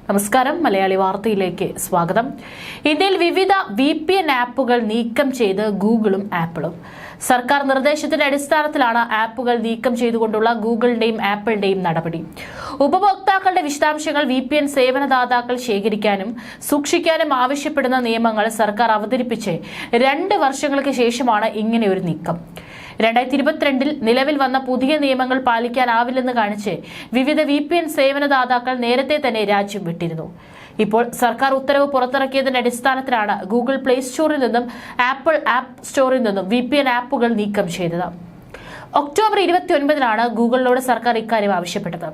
നമസ്കാരം, മലയാളി വാർത്തയിലേക്ക് സ്വാഗതം. ഇന്ത്യയിൽ വിവിധ VPN ആപ്പുകൾ നീക്കം ചെയ്ത് ഗൂഗിളും ആപ്പിളും. സർക്കാർ നിർദ്ദേശത്തിന്റെ അടിസ്ഥാനത്തിലാണ് ആപ്പുകൾ നീക്കം ചെയ്തുകൊണ്ടുള്ള ഗൂഗിളിന്റെയും ആപ്പിളിന്റെയും നടപടി. ഉപഭോക്താക്കളുടെ വിശദാംശങ്ങൾ VPN സേവനദാതാക്കൾ ശേഖരിക്കാനും സൂക്ഷിക്കാനും ആവശ്യപ്പെടുന്ന നിയമങ്ങൾ സർക്കാർ അവതരിപ്പിച്ച് 2 വർഷങ്ങൾക്ക് ശേഷമാണ് ഇങ്ങനെയൊരു നീക്കം. 2022 നിലവിൽ വന്ന പുതിയ നിയമങ്ങൾ പാലിക്കാനാവില്ലെന്ന് കാണിച്ച് വിവിധ VPN സേവനദാതാക്കൾ നേരത്തെ തന്നെ രാജ്യം വിട്ടിരുന്നു. ഇപ്പോൾ സർക്കാർ ഉത്തരവ് പുറത്തിറക്കിയതിന്റെ അടിസ്ഥാനത്തിലാണ് ഗൂഗിൾ പ്ലേ സ്റ്റോറിൽ നിന്നും ആപ്പിൾ ആപ്പ് സ്റ്റോറിൽ നിന്നും VPN ആപ്പുകൾ നീക്കം ചെയ്തത്. ഒക്ടോബർ 29 ഗൂഗിളിനോട് സർക്കാർ ഇക്കാര്യം ആവശ്യപ്പെട്ടത്.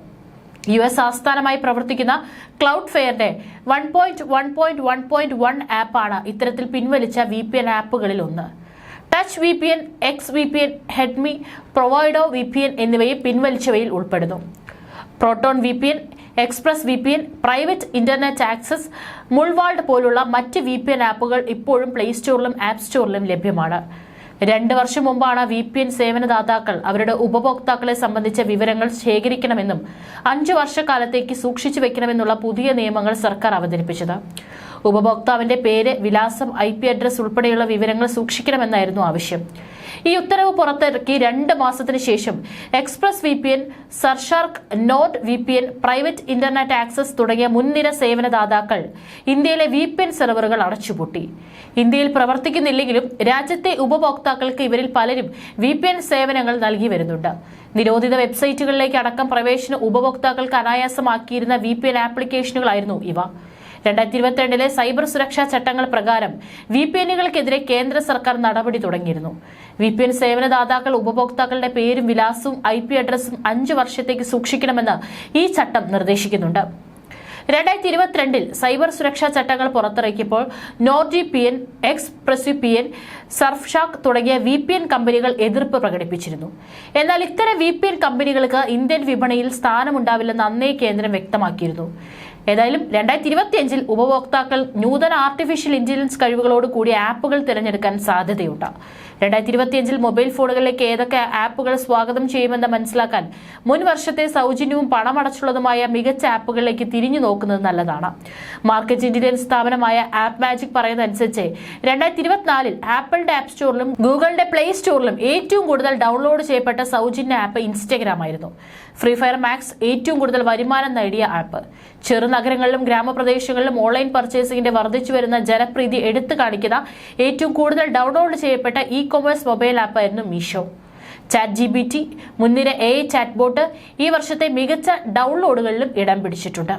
US ആസ്ഥാനമായി പ്രവർത്തിക്കുന്ന ക്ലൗഡ് ഫെയറിന്റെ 1.1.1.1 ആപ്പാണ് ഇത്തരത്തിൽ പിൻവലിച്ച VPN ആപ്പുകളിൽ ഒന്ന്. ടച്ച് VPN, XVPN, ഹെഡ്മി, പ്രൊവൈഡോ VPN എന്നിവയെ പിൻവലിച്ചവയിൽ ഉൾപ്പെടുന്നു. Proton VPN, Express VPN, private internet access, Mullvad പോലുള്ള മറ്റ് VPN ആപ്പുകൾ ഇപ്പോഴും പ്ലേ സ്റ്റോറിലും ആപ്പ് സ്റ്റോറിലും ലഭ്യമാണ്. 2 വർഷം മുമ്പാണ് VPN സേവനദാതാക്കൾ അവരുടെ ഉപഭോക്താക്കളെ സംബന്ധിച്ച വിവരങ്ങൾ ശേഖരിക്കണമെന്നും 5 വർഷക്കാലത്തേക്ക് സൂക്ഷിച്ചു വെക്കണമെന്നുള്ള പുതിയ നിയമങ്ങൾ സർക്കാർ അവതരിപ്പിച്ചത്. ഉപഭോക്താവിന്റെ പേര്, വിലാസം, IP അഡ്രസ് ഉൾപ്പെടെയുള്ള വിവരങ്ങൾ സൂക്ഷിക്കണമെന്നായിരുന്നു ആവശ്യം. ഈ ഉത്തരവ് പുറത്തിറക്കി 2 മാസത്തിന് ശേഷം Express VPN, Surfshark, Nord VPN, private internet access തുടങ്ങിയ മുൻനിര സേവനദാതാക്കൾ ഇന്ത്യയിലെ VPN സെർവറുകൾ അടച്ചുപൂട്ടി. ഇന്ത്യയിൽ പ്രവർത്തിക്കുന്നില്ലെങ്കിലും രാജ്യത്തെ ഉപഭോക്താക്കൾക്ക് ഇവരിൽ പലരും VPN സേവനങ്ങൾ നൽകി വരുന്നുണ്ട്. നിരോധിത വെബ്സൈറ്റുകളിലേക്ക് അടക്കം പ്രവേശനം ഉപഭോക്താക്കൾക്ക് അനായാസമാക്കിയിരുന്ന VPN ആപ്ലിക്കേഷനുകളായിരുന്നു ഇവ. 2022 സൈബർ സുരക്ഷാ ചട്ടങ്ങൾ പ്രകാരം VPNകൾക്കെതിരെ കേന്ദ്ര സർക്കാർ നടപടി തുടങ്ങിയിരുന്നു. VPN സേവനദാതാക്കൾ ഉപഭോക്താക്കളുടെ പേരും വിലാസവും IP അഡ്രസ്സും 5 വർഷത്തേക്ക് സൂക്ഷിക്കണമെന്ന് ഈ ചട്ടം നിർദ്ദേശിക്കുന്നുണ്ട്. 2022 സൈബർ സുരക്ഷാ ചട്ടങ്ങൾ പുറത്തിറക്കിയപ്പോൾ NordVPN, ExpressVPN, സർഫ്ഷാർക്ക് തുടങ്ങിയ VPN കമ്പനികൾ എതിർപ്പ് പ്രകടിപ്പിച്ചിരുന്നു. എന്നാൽ ഇത്തരം VPN കമ്പനികൾക്ക് ഇന്ത്യൻ വിപണിയിൽ സ്ഥാനമുണ്ടാവില്ലെന്ന് അന്നേ കേന്ദ്രം വ്യക്തമാക്കിയിരുന്നു. ഏതായാലും 2025 ഉപഭോക്താക്കൾ നൂതന ആർട്ടിഫിഷ്യൽ ഇന്റലിജൻസ് കഴിവുകളോട് കൂടിയ ആപ്പുകൾ തിരഞ്ഞെടുക്കാൻ സാധ്യതയുണ്ട്. 2025 മൊബൈൽ ഫോണുകളിലേക്ക് ഏതൊക്കെ ആപ്പുകൾ സ്വാഗതം ചെയ്യുമെന്ന് മനസ്സിലാക്കാൻ മുൻ വർഷത്തെ സൗജന്യവും പണമടച്ചുള്ളതുമായ മികച്ച ആപ്പുകളിലേക്ക് തിരിഞ്ഞു നോക്കുന്നത് നല്ലതാണ്. മാർക്കറ്റ് ഇന്റലിജൻസ് സ്ഥാപനമായ ആപ്പ് മാജിക് പറയുന്നതനുസരിച്ച് 2024 ആപ്പിളിന്റെ ആപ്പ് സ്റ്റോറിലും ഗൂഗിളിന്റെ പ്ലേ സ്റ്റോറിലും ഏറ്റവും കൂടുതൽ ഡൗൺലോഡ് ചെയ്യപ്പെട്ട സൗജന്യ ആപ്പ് ഇൻസ്റ്റഗ്രാം ആയിരുന്നു. ഫ്രീ ഫയർ മാക്സ് ഏറ്റവും കൂടുതൽ വരുമാനം നേടിയ ആപ്പ്. ചെറുനഗരങ്ങളിലും ഗ്രാമപ്രദേശങ്ങളിലും ഓൺലൈൻ പർച്ചേസിംഗിന്റെ വർദ്ധിച്ചു വരുന്ന ജനപ്രീതി എടുത്തു കാണിക്കുന്ന ഏറ്റവും കൂടുതൽ ഡൗൺലോഡ് ചെയ്യപ്പെട്ട ഇ-കൊമേഴ്സ് മൊബൈൽ ആപ്പായിരുന്നു മീഷോ. ChatGPT, മുൻനിര AI ചാറ്റ്ബോട്ട് ഈ വർഷത്തെ മികച്ച ഡൗൺലോഡുകളിലും ഇടം പിടിച്ചിട്ടുണ്ട്.